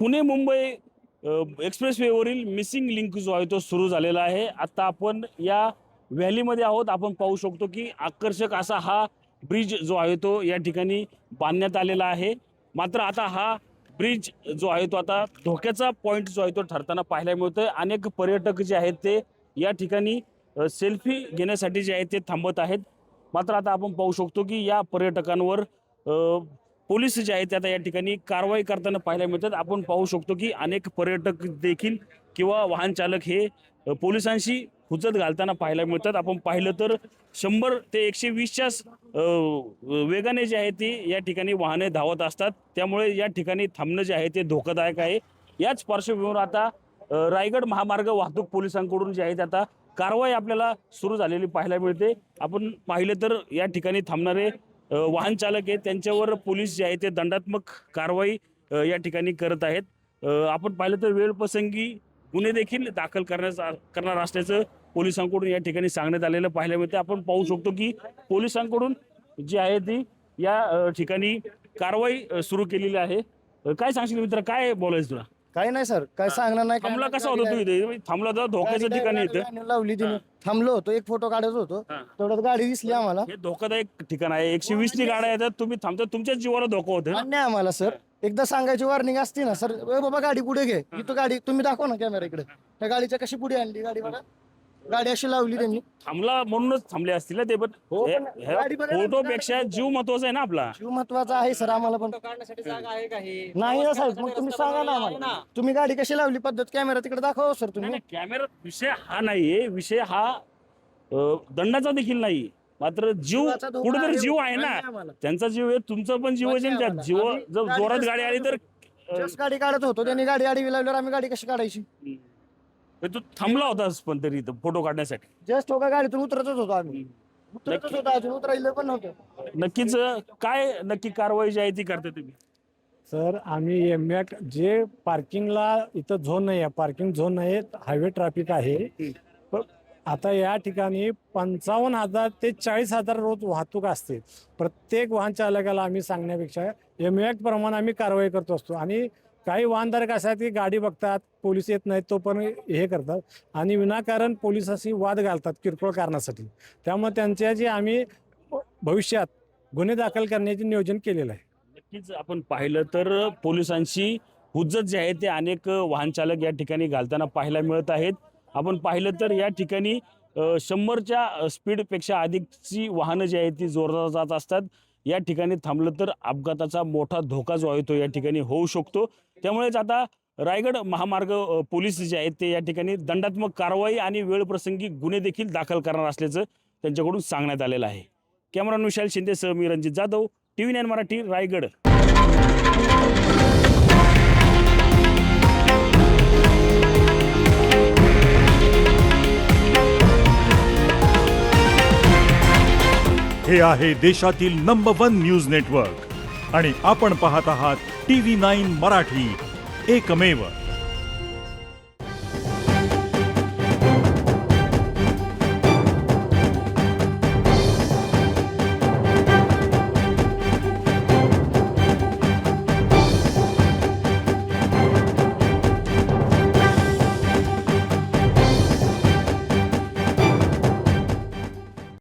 Pune Mumbai एक्सप्रेसवेवरील missing link जो आहे तो सुरू झालेला आहे। आता आपण या व्हॅलीमध्ये आहोत। आपण पाहू शकतो की आकर्षक असा हा ब्रिज जो आहे तो या ठिकाणी बांधण्यात आलेला आहे। मात्र आता हा ब्रिज जो आहे तो आता धोक्याचा पॉइंट जो आहे तो ठरताना पाहायला मिळतोय। अनेक पर्यटक जे आहेत ते या ठिकाणी सेल्फी घेण्यासाठी जे आहेत ते थांबत आहेत। मात्र आता आपण पाहू शकतो की या पर्यटकांवर पोलीस जे आहेत आता या ठिकाणी कारवाई करताना पाहायला मिळतात। आपण पाहू शकतो की अनेक पर्यटक देखील किंवा वाहन चालक हे पोलिसांशी हुज्जत घालताना पाहायला मिळतात। आपण पाहिलं तर 100 ते 120च्या वेगाने जे आहे ती या ठिकाणी वाहने धावत असतात। त्यामुळे या ठिकाणी थांबणं जे आहे ते धोकादायक आहे। याच पार्श्वभूमीवर आता रायगड महामार्ग वाहतूक पोलिसांकडून जे आहे आता कारवाई आपल्याला सुरू झालेली पाहायला मिळते। आपण पाहिलं तर या ठिकाणी थांबणारे वाहन चालक आहेत त्यांच्यावर पोलीस जे आहे ते दंडात्मक कारवाई या ठिकाणी करत आहेत। आपण पाहिलं तर वेळ प्रसंगी गुन्हे देखील दाखल करणार असल्याचं पोलिसांकडून या ठिकाणी सांगण्यात आलेलं पाहायला मिळते। आपण पाहू शकतो की पोलिसांकडून जी आहे ती या ठिकाणी कारवाई सुरू केलेली आहे। काय सांगशील मित्र, काय बोलायचं तुला? काही नाही सर, काय सांगणार नाही। थांबला कसा होता तू इथे? थांबला तर धोक्याचं ठिकाणी येतं। लावली तिने, थांबलो होतो, एक फोटो काढत होतो, तेवढ्यात गाडी दिसली आम्हाला। हे धोकादायक ठिकाण आहे। 120नी गाड्या येतात, तुम्ही थांबता, तुमच्याच जीवाला धोका होतो ना। नाही आम्हाला सर, एकदा सांगायची वॉर्निंग असते ना सर, ए बाबा गाडी पुढे घे, इथं गाडी तुम्ही दाखवा ना कॅमेरा इकडे, त्या गाडीच्या कशी पुढे आणली गाडी बघा, गाडी अशी लावली त्यांनी। थांबला म्हणूनच थांबले असतील ना ते, पण हो, पण गाडी बघा ना, फोटोपेक्षा जीव महत्वाचा आहे ना आपला। जीव महत्वाचा आहे सर आम्हाला, पण काढण्यासाठी जागा आहे का हे? नाही ना साहेब, मग तुम्ही सांगा ना आम्हाला, तुम्ही गाडी कशी लावली पद्धत, कॅमेरा तिकडे दाखवा सर तुम्ही। कॅमेरा विषय हा नाहीये, विषय हा दंडाचा देखील नाही, मात्र जीव जीवाचा धोका कुठेतरी आहे, जीव आहे मान्य ना, आहे आम्हाला। त्यांचा जीव आहे, तुमचा पण जीव आहे, मान्य आहे त्यात जीव आम्हाला। जर गाडी जोरात कसं गाडी आली तर जस्ट गाडी काढत होतो, त्यांनी गाडी आडवी लावल्यावर आम्ही गाडी कशी काढायची? तू थांबला होतास पण तरी इथं फोटो काढण्यासाठी। जस्ट हो का गाडीतून उतरतच होतो आम्ही, उतरतच होतो, अजून उतरायला पण नव्हतं। नक्कीच काय नक्की कारवाई जी आहे ती करता तुम्ही? सर आम्ही एमॅक जे पार्किंगला इथं झोन नाही आहे, पार्किंग झोन नाही, हायवे ट्रॅफिक आहे। पण आता या ठिकाणी 55,000 ते 40,000 रोज वाहतूक असते। प्रत्येक वाहन चालकाला आम्ही सांगण्यापेक्षा एमॅक प्रमाणे आम्ही कारवाई करत असतो। आणि काही वाहनधारक असे आहेत की गाडी बघतात, पोलीस येत नाहीत, तो पण हे करतात आणि विनाकारण पोलिसाशी वाद घालतात किरकोळ कारणासाठी। त्यामुळे त्यांच्या जे आम्ही भविष्यात गुन्हे दाखल करण्याचे नियोजन केलेलं आहे। नक्कीच आपण पाहिलं तर पोलिसांची हुज्जत जी आहे ते अनेक वाहन चालक या ठिकाणी घालताना पाहायला मिळत आहेत। आपण पाहिलं तर या ठिकाणी 100च्या स्पीडपेक्षा अधिकची वाहनं जी आहेत ती जोरात जात असतात। या ठिकाणी थांबलं तर अपघाताचा मोठा धोका जो आहे तो या ठिकाणी होऊ शकतो। त्यामुळेच आता रायगड महामार्ग पोलीस जे आहेत ते या ठिकाणी दंडात्मक कारवाई आणि वेळप्रसंगी गुन्हे देखील दाखल करणार असल्याचं त्यांच्याकडून सांगण्यात आलेलं आहे। कॅमेरामॅन विशाल शिंदेसह मी रणजित जाधव, TV9 मराठी, रायगड। हे आहे देशातील नंबर 1 न्यूज नेटवर्क आणि आपण पाहत आहात TV9 मराठी, एकमेव।